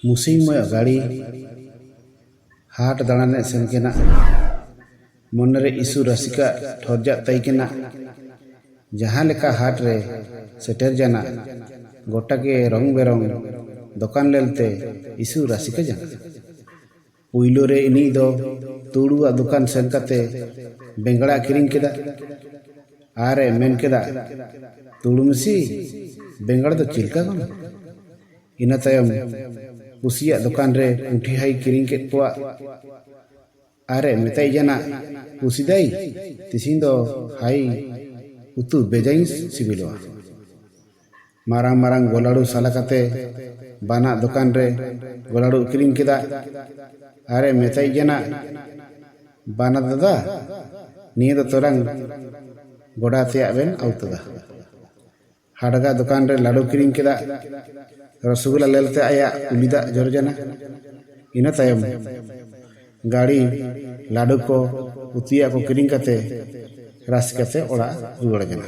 मुसिंगमय गाड़ी हाट दाड़ाने सेन केना मनरे इशु रसिका ठोरजा तैकेना जहाँ लेका हाट रे सेटर जाना गोटा के रंग बेरंग दुकान लेलते इशु रसिका जाना पुइलो रे इनी दो तुड़ुआ दुकान सेन कते बेंगड़ा किरिंग केदा आरे मेन केदा तुड़ु मिसी बेंगड़ा तो चिलका गन इना तायम कुसिया दुकान रे उठी हाई किरिंग के कोआ आरे मेताई जाना कुसिदाई तिसिन दो हाई उतु बेजाइन सिबिलोआ मारांग मारांग गोलाड़ू सालाकाते बाना दुकान रे गोलाड़ू किरिंग केदा आरे मेताई जाना बाना दादा निये दो तोरंग गोड़ा तेया बेन आउतदा हाड़गा दुकान रे लाडू किरिंग केदा रसगुल्ला लेलते आया उलिदा जरजना इना तायम गाड़ी लाडू को उतिया को किरिंग कते रास कते ओड़ा रुवाड़ जना।